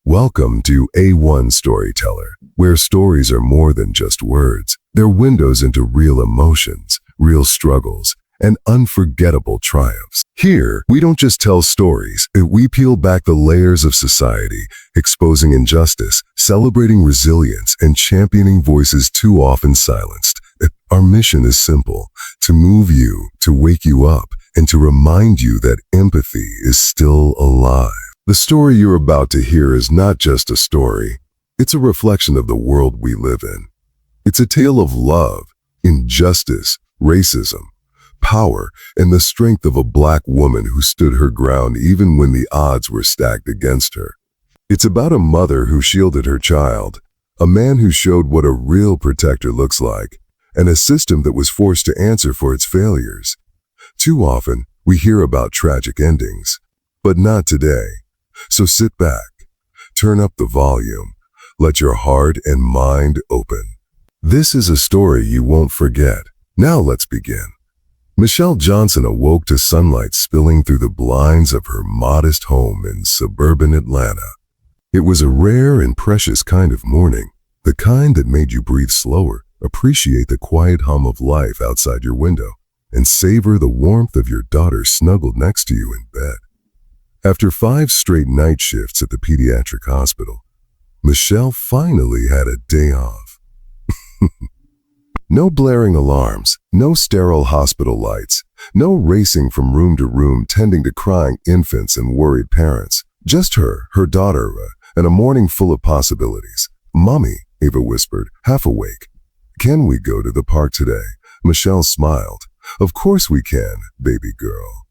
Welcome to A1 Storyteller, where stories are more than just words. They're windows into real emotions, real struggles, and unforgettable triumphs. Here, we don't just tell stories, we peel back the layers of society, exposing injustice, celebrating resilience, and championing voices too often silenced. Our mission is simple: to move you, to wake you up, and to remind you that empathy is still alive. The story you're about to hear is not just a story. It's a reflection of the world we live in. It's a tale of love, injustice, racism, power, and the strength of a Black woman who stood her ground even when the odds were stacked against her. It's about a mother who shielded her child, a man who showed what a real protector looks like, and a system that was forced to answer for its failures. Too often, we hear about tragic endings, but not today. So sit back, turn up the volume, let your heart and mind open. This is a story you won't forget. Now let's begin. Michelle Johnson awoke to sunlight spilling through the blinds of her modest home in suburban Atlanta. It was a rare and precious kind of morning, the kind that made you breathe slower, appreciate the quiet hum of life outside your window, and savor the warmth of your daughter snuggled next to you in bed. After 5 straight night shifts at the pediatric hospital, Michelle finally had a day off. No blaring alarms, no sterile hospital lights, no racing from room to room tending to crying infants and worried parents. Just her daughter, and a morning full of possibilities. "Mommy," Ava whispered, half awake. "Can we go to the park today?" Michelle smiled. "Of course we can, baby girl.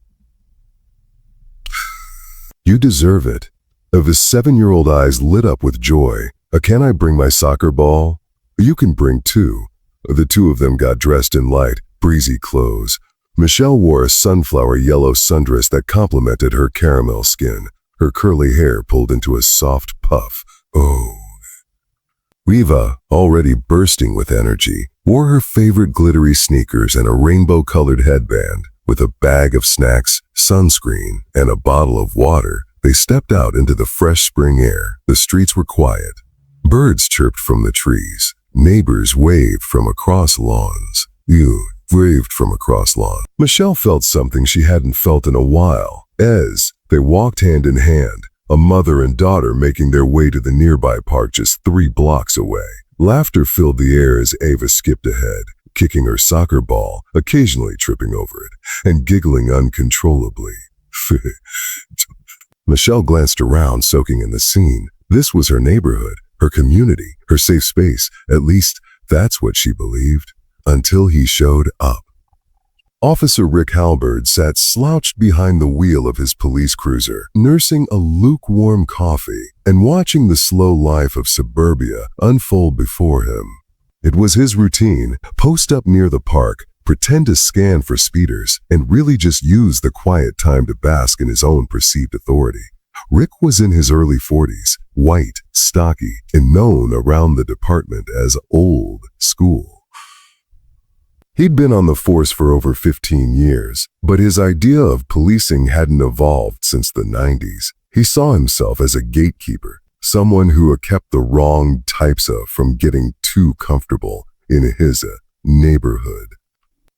You deserve it." Ava's 7-year-old eyes lit up with joy. "Can I bring my soccer ball?" "You can bring 2. The 2 of them got dressed in light, breezy clothes. Michelle wore a sunflower yellow sundress that complemented her caramel skin, her curly hair pulled into a soft puff. Oh. Eva, already bursting with energy, wore her favorite glittery sneakers and a rainbow-colored headband. With a bag of snacks, sunscreen, and a bottle of water, they stepped out into the fresh spring air. The streets were quiet. Birds chirped from the trees. Neighbors waved from across lawns. Michelle felt something she hadn't felt in a while. As they walked hand in hand, a mother and daughter making their way to the nearby park just 3 blocks away. Laughter filled the air as Ava skipped ahead, kicking her soccer ball, occasionally tripping over it, and giggling uncontrollably. Michelle glanced around, soaking in the scene. This was her neighborhood, her community, her safe space. At least, that's what she believed. Until he showed up. Officer Rick Halberd sat slouched behind the wheel of his police cruiser, nursing a lukewarm coffee and watching the slow life of suburbia unfold before him. It was his routine: post up near the park, pretend to scan for speeders, and really just use the quiet time to bask in his own perceived authority. Rick was in his early 40s, white, stocky, and known around the department as old school. He'd been on the force for over 15 years, but his idea of policing hadn't evolved since the 90s. He saw himself as a gatekeeper, someone who kept the wrong types from getting too comfortable in his neighborhood.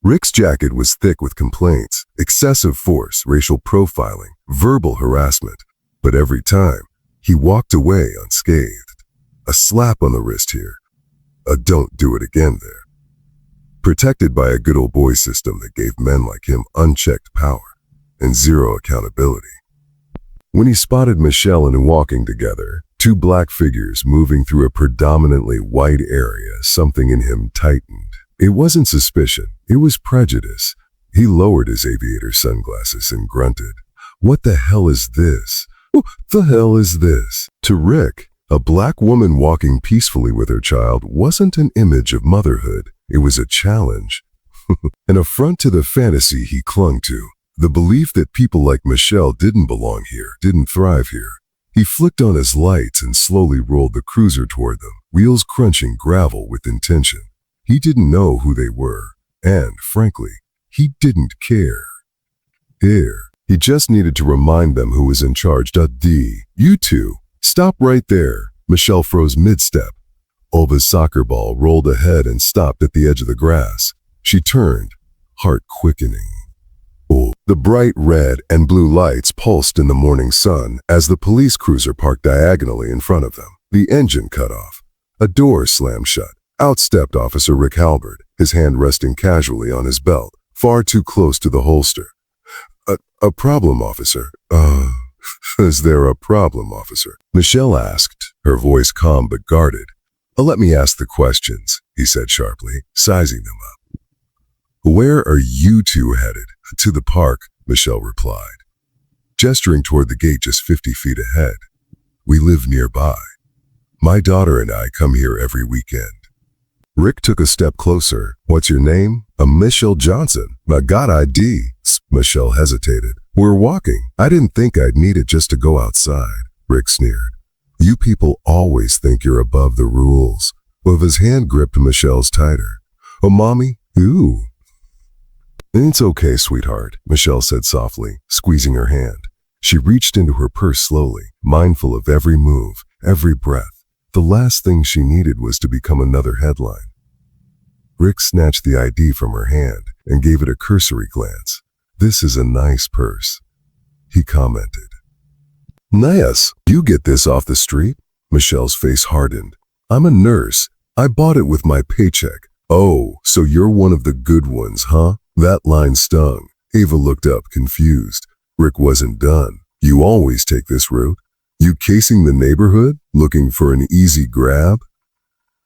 Rick's jacket was thick with complaints, excessive force, racial profiling, verbal harassment. But every time, he walked away unscathed. A slap on the wrist here, a "don't do it again" there. Protected by a good old boy system that gave men like him unchecked power and zero accountability. When he spotted Michelle and walking together, 2 Black figures moving through a predominantly white area, something in him tightened. It wasn't suspicion, it was prejudice. He lowered his aviator sunglasses and grunted, "What the hell is this? What the hell is this?" To Rick, a Black woman walking peacefully with her child wasn't an image of motherhood. It was a challenge. An affront to the fantasy he clung to. The belief that people like Michelle didn't belong here, didn't thrive here. He flicked on his lights and slowly rolled the cruiser toward them, wheels crunching gravel with intention. He didn't know who they were, and, frankly, he didn't care. He just needed to remind them who was in charge. "D, you 2, Stop right there. Michelle froze mid-step. Ova's soccer ball rolled ahead and stopped at the edge of the grass. She turned, heart quickening. Oh, the bright red and blue lights pulsed in the morning sun as the police cruiser parked diagonally in front of them. The engine cut off. A door slammed shut. Out stepped Officer Rick Halbert, his hand resting casually on his belt, far too close to the holster. A problem, officer? Is there a problem, officer? Michelle asked, her voice calm but guarded. Let me ask the questions, he said sharply, sizing them up. Where are you two headed? To the park, Michelle replied, gesturing toward the gate just 50 feet ahead. We live nearby. My daughter and I come here every weekend. Rick took a step closer. What's your name? Michelle Johnson. I got ID. Michelle hesitated. We're walking. I didn't think I'd need it just to go outside. Rick sneered. You people always think you're above the rules. Well, his hand gripped Michelle's tighter. Oh, Mommy? Ooh. It's okay, sweetheart, Michelle said softly, squeezing her hand. She reached into her purse slowly, mindful of every move, every breath. The last thing she needed was to become another headline. Rick snatched the ID from her hand and gave it a cursory glance. This is a nice purse, he commented. Nice. You get this off the street? Michelle's face hardened. I'm a nurse. I bought it with my paycheck. Oh, so you're one of the good ones, huh? That line stung. Ava looked up, confused. Rick wasn't done. You always take this route? You casing the neighborhood, looking for an easy grab?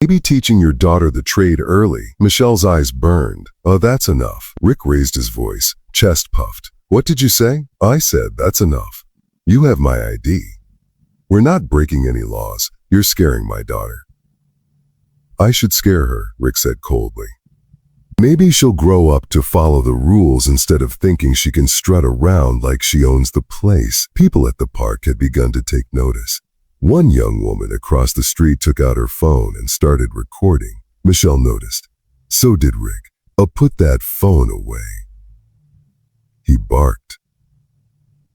Maybe teaching your daughter the trade early. Michelle's eyes burned. Oh, that's enough. Rick raised his voice, chest puffed. What did you say? I said, that's enough. You have my ID. We're not breaking any laws. You're scaring my daughter. I should scare her, Rick said coldly. Maybe she'll grow up to follow the rules instead of thinking she can strut around like she owns the place. People at the park had begun to take notice. One young woman across the street took out her phone and started recording. Michelle noticed. So did Rick. I'll put that phone away. He barked.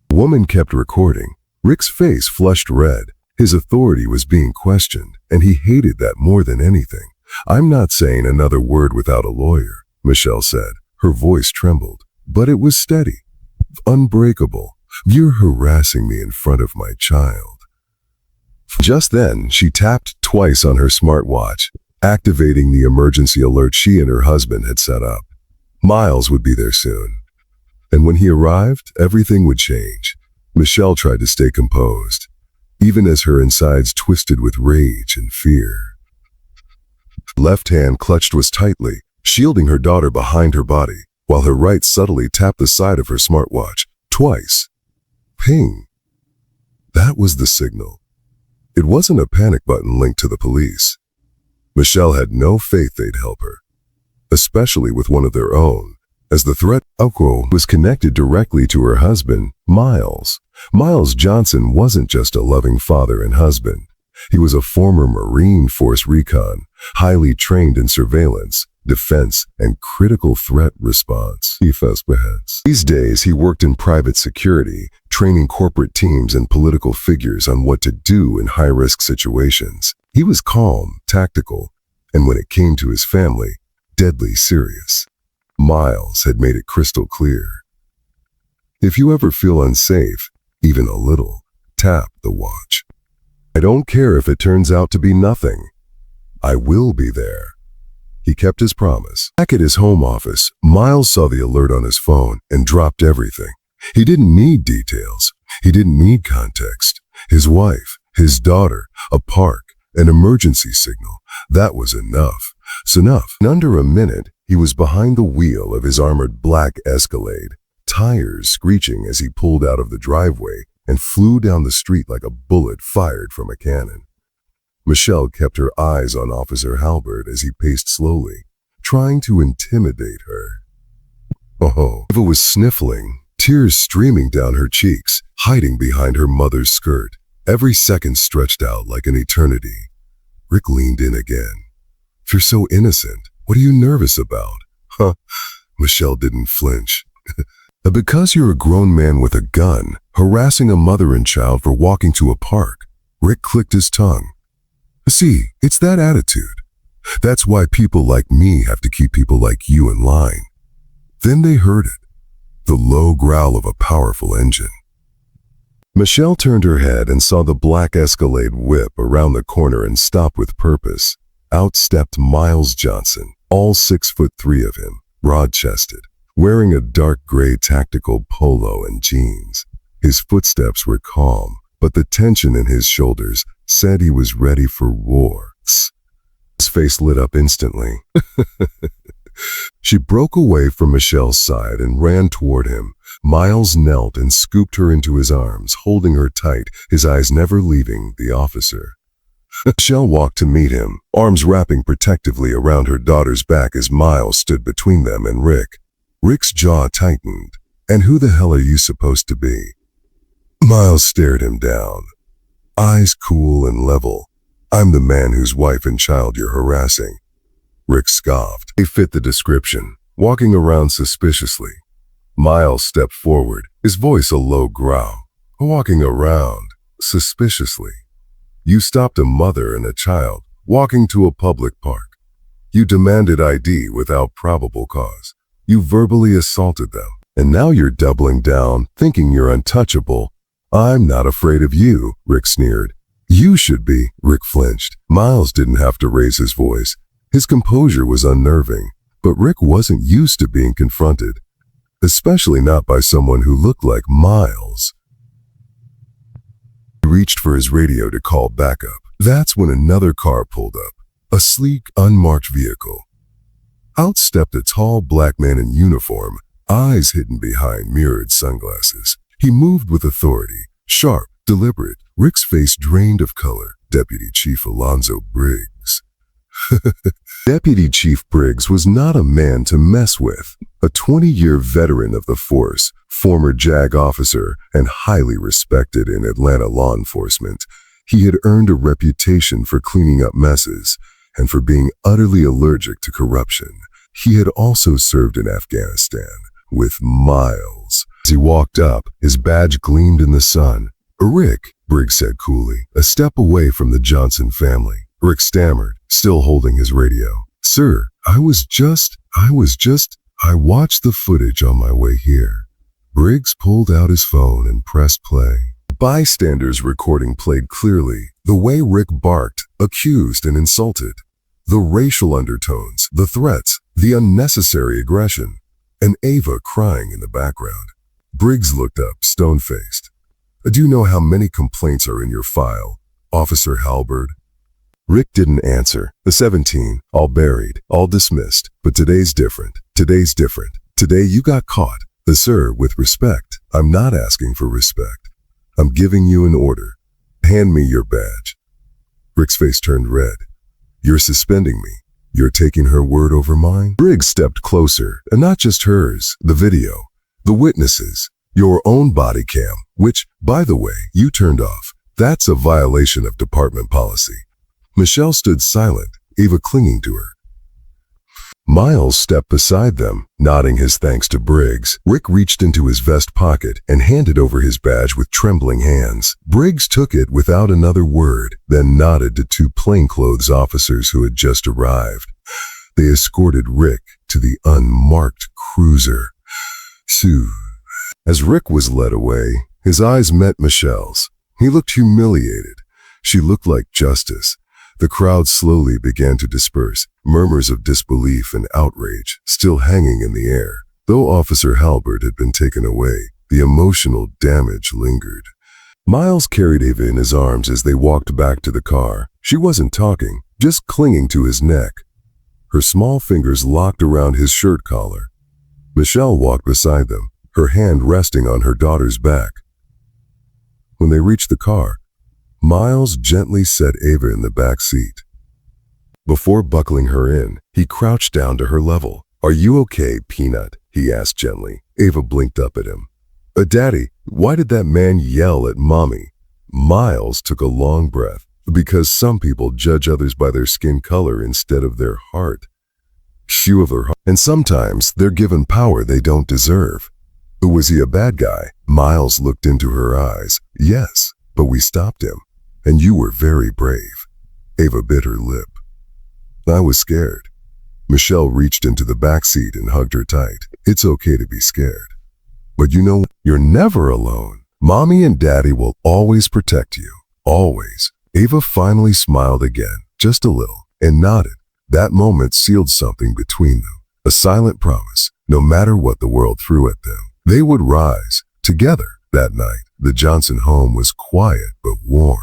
The woman kept recording. Rick's face flushed red. His authority was being questioned, and he hated that more than anything. I'm not saying another word without a lawyer, Michelle said. Her voice trembled, but it was steady. Unbreakable. You're harassing me in front of my child. Just then, she tapped twice on her smartwatch, activating the emergency alert she and her husband had set up. Miles would be there soon. And when he arrived, everything would change. Michelle tried to stay composed, even as her insides twisted with rage and fear. Left hand clutched was tightly, shielding her daughter behind her body, while her right subtly tapped the side of her smartwatch, twice. Ping. That was the signal. It wasn't a panic button linked to the police. Michelle had no faith they'd help her, especially with one of their own, as the threat was connected directly to her husband, Miles. Miles Johnson wasn't just a loving father and husband. He was a former Marine Force recon, highly trained in surveillance, defense, and critical threat response. These days, he worked in private security, training corporate teams and political figures on what to do in high-risk situations. He was calm, tactical, and when it came to his family, deadly serious. Miles had made it crystal clear. If you ever feel unsafe, even a little, tap the watch. I don't care if it turns out to be nothing. I will be there. He kept his promise. Back at his home office, Miles saw the alert on his phone and dropped everything. He didn't need details. He didn't need context. His wife, his daughter, a park, an emergency signal. That was enough. Enough. In under a minute, he was behind the wheel of his armored black Escalade, tires screeching as he pulled out of the driveway and flew down the street like a bullet fired from a cannon. Michelle kept her eyes on Officer Halbert as he paced slowly, trying to intimidate her. Oh, Eva was sniffling, tears streaming down her cheeks, hiding behind her mother's skirt. Every second stretched out like an eternity. Rick leaned in again. You're so innocent. What are you nervous about? Michelle didn't flinch. Because you're a grown man with a gun, harassing a mother and child for walking to a park. Rick clicked his tongue. See, it's that attitude. That's why people like me have to keep people like you in line. Then they heard it, the low growl of a powerful engine. Michelle turned her head and saw the black Escalade whip around the corner and stop with purpose. Out stepped Miles Johnson, all 6'3" of him, broad-chested, wearing a dark gray tactical polo and jeans. His footsteps were calm, but the tension in his shoulders said he was ready for war. His face lit up instantly. She broke away from Michelle's side and ran toward him. Miles knelt and scooped her into his arms, holding her tight, his eyes never leaving the officer. Michelle walked to meet him, arms wrapping protectively around her daughter's back as Miles stood between them and Rick. Rick's jaw tightened. And who the hell are you supposed to be? Miles stared him down, eyes cool and level. I'm the man whose wife and child you're harassing. Rick scoffed. He fit the description, walking around suspiciously. Miles stepped forward, his voice a low growl. Walking around suspiciously. You stopped a mother and a child walking to a public park. You demanded ID without probable cause. You verbally assaulted them. And now you're doubling down, thinking you're untouchable. I'm not afraid of you, Rick sneered. You should be, Rick flinched. Miles didn't have to raise his voice. His composure was unnerving, but Rick wasn't used to being confronted, especially not by someone who looked like Miles. He reached for his radio to call backup. That's when another car pulled up, a sleek, unmarked vehicle. Out stepped a tall black man in uniform, eyes hidden behind mirrored sunglasses. He moved with authority, sharp, deliberate. Rick's face drained of color. Deputy Chief Alonzo Briggs. Deputy Chief Briggs was not a man to mess with. A 20-year veteran of the force, former JAG officer, and highly respected in Atlanta law enforcement, he had earned a reputation for cleaning up messes and for being utterly allergic to corruption. He had also served in Afghanistan with Miles. As he walked up, his badge gleamed in the sun. Rick, Briggs said coolly, a step away from the Johnson family. Rick stammered, still holding his radio. Sir, I watched the footage on my way here. Briggs pulled out his phone and pressed play. Bystanders' recording played clearly, the way Rick barked, accused and insulted. The racial undertones, the threats, the unnecessary aggression, and Ava crying in the background. Briggs looked up, stone-faced. Do you know how many complaints are in your file, Officer Halberd? Rick didn't answer. The 17, all buried, all dismissed. But today's different. Today's different. Today you got caught. Sir, with respect, I'm not asking for respect. I'm giving you an order. Hand me your badge. Rick's face turned red. You're suspending me. You're taking her word over mine? Briggs stepped closer, and not just hers, the video, the witnesses, your own body cam, which, by the way, you turned off. That's a violation of department policy. Michelle stood silent, Ava clinging to her. Miles stepped beside them, nodding his thanks to Briggs. Rick reached into his vest pocket and handed over his badge with trembling hands. Briggs took it without another word, then nodded to two plainclothes officers who had just arrived. They escorted Rick to the unmarked cruiser. Soothe. As Rick was led away, his eyes met Michelle's. He looked humiliated. She looked like justice. The crowd slowly began to disperse, murmurs of disbelief and outrage still hanging in the air. Though Officer Halberd had been taken away, the emotional damage lingered. Miles carried Ava in his arms as they walked back to the car. She wasn't talking, just clinging to his neck. Her small fingers locked around his shirt collar. Michelle walked beside them, her hand resting on her daughter's back. When they reached the car, Miles gently set Ava in the back seat. Before buckling her in, he crouched down to her level. Are you okay, Peanut? He asked gently. Ava blinked up at him. Daddy, why did that man yell at Mommy? Miles took a long breath. Because some people judge others by their skin color instead of their heart. And sometimes they're given power they don't deserve. Was he a bad guy? Miles looked into her eyes. Yes, but we stopped him. And you were very brave. Ava bit her lip. I was scared. Michelle reached into the back seat and hugged her tight. It's okay to be scared. But you know, you're never alone. Mommy and Daddy will always protect you. Always. Ava finally smiled again, just a little, and nodded. That moment sealed something between them. A silent promise. No matter what the world threw at them, they would rise together. That night, the Johnson home was quiet but warm.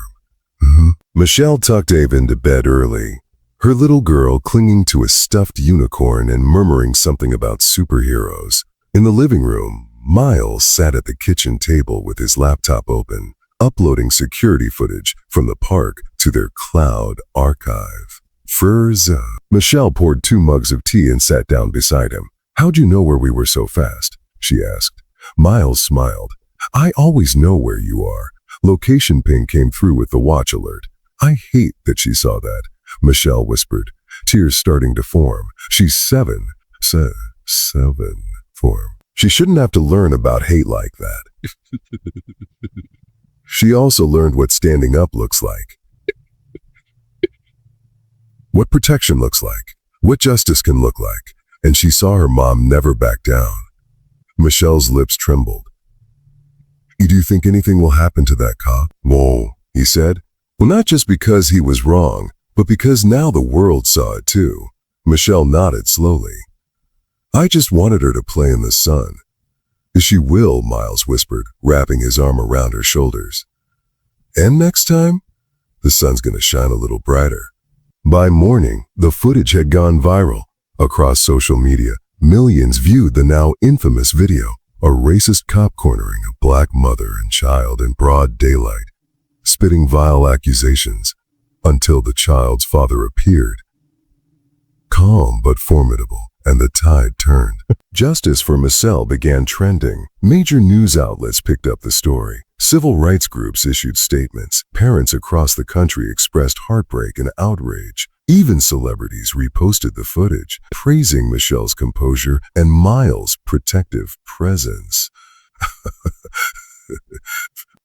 Michelle tucked Ava into bed early, her little girl clinging to a stuffed unicorn and murmuring something about superheroes. In the living room, Miles sat at the kitchen table with his laptop open, uploading security footage from the park to their cloud archive. Michelle poured 2 mugs of tea and sat down beside him. How'd you know where we were so fast? She asked. Miles smiled. I always know where you are. Location ping came through with the watch alert. I hate that she saw that, Michelle whispered, tears starting to form. She's 7. 7 form. She shouldn't have to learn about hate like that. She also learned what standing up looks like, what protection looks like, what justice can look like, and she saw her mom never back down. Michelle's lips trembled. Do you think anything will happen to that cop? Whoa, he said. Well, not just because he was wrong, but because now the world saw it too. Michelle nodded slowly. I just wanted her to play in the sun. She will, Miles whispered, wrapping his arm around her shoulders. And next time, the sun's gonna shine a little brighter. By morning, the footage had gone viral. Across social media, millions viewed the now infamous video, a racist cop cornering a black mother and child in broad daylight, spitting vile accusations, until the child's father appeared. Calm but formidable, and the tide turned. Justice for Michelle began trending. Major news outlets picked up the story. Civil rights groups issued statements. Parents across the country expressed heartbreak and outrage. Even celebrities reposted the footage, praising Michelle's composure and Miles' protective presence.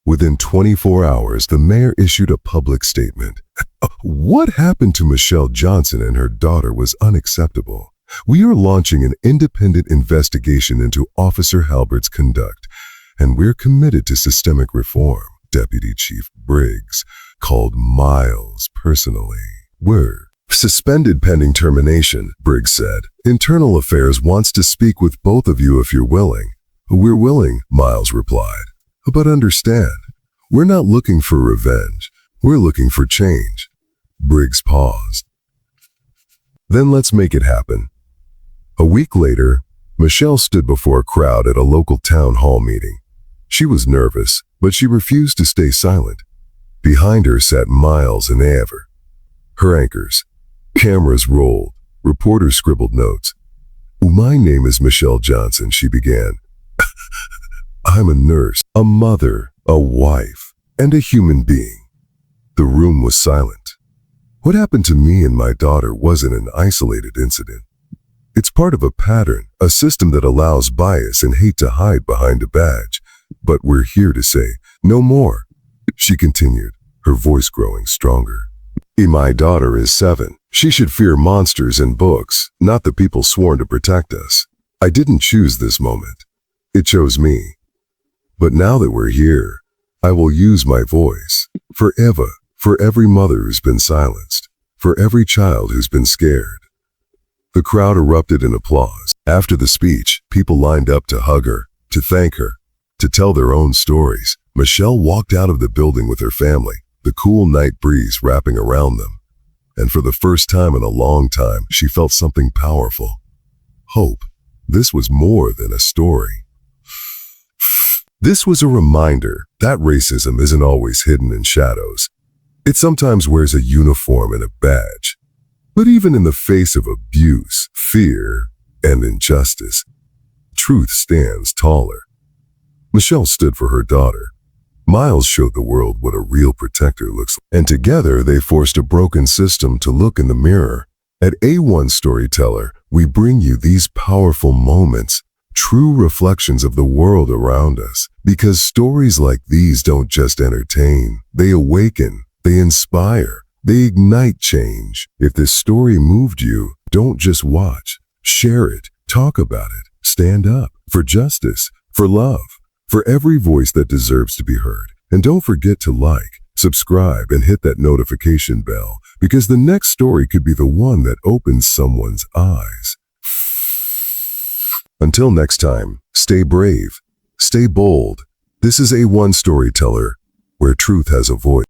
Within 24 hours, the mayor issued a public statement. What happened to Michelle Johnson and her daughter was unacceptable. We are launching an independent investigation into Officer Halbert's conduct, and we're committed to systemic reform, Deputy Chief Briggs called Miles personally. We're suspended pending termination, Briggs said. Internal Affairs wants to speak with both of you if you're willing. We're willing, Miles replied. But understand, we're not looking for revenge. We're looking for change. Briggs paused. Then let's make it happen. A week later, Michelle stood before a crowd at a local town hall meeting. She was nervous, but she refused to stay silent. Behind her sat Miles and Ava, her anchors. Cameras rolled. Reporters scribbled notes. My name is Michelle Johnson, she began. I'm a nurse, a mother, a wife, and a human being. The room was silent. What happened to me and my daughter wasn't an isolated incident. It's part of a pattern, a system that allows bias and hate to hide behind a badge. But we're here to say, no more, she continued, her voice growing stronger. My daughter is 7. She should fear monsters and books, not the people sworn to protect us. I didn't choose this moment. It chose me. But now that we're here, I will use my voice. For Eva, for every mother who's been silenced, for every child who's been scared. The crowd erupted in applause. After the speech, people lined up to hug her, to thank her, to tell their own stories. Michelle walked out of the building with her family, the cool night breeze wrapping around them. And for the first time in a long time, she felt something powerful. Hope. This was more than a story. This was a reminder that racism isn't always hidden in shadows. It sometimes wears a uniform and a badge. But even in the face of abuse, fear, and injustice, truth stands taller. Michelle stood for her daughter. Miles showed the world what a real protector looks like. And together they forced a broken system to look in the mirror. At A1 Storyteller, we bring you these powerful moments, true reflections of the world around us. Because stories like these don't just entertain, they awaken, They inspire. They ignite change. If this story moved you, don't just watch. Share it. Talk about it. Stand up for justice, for love, for every voice that deserves to be heard. And don't forget to like, subscribe, and hit that notification bell, because the next story could be the one that opens someone's eyes. Until next time, stay brave, stay bold. This is A1 Storyteller, where truth has a voice.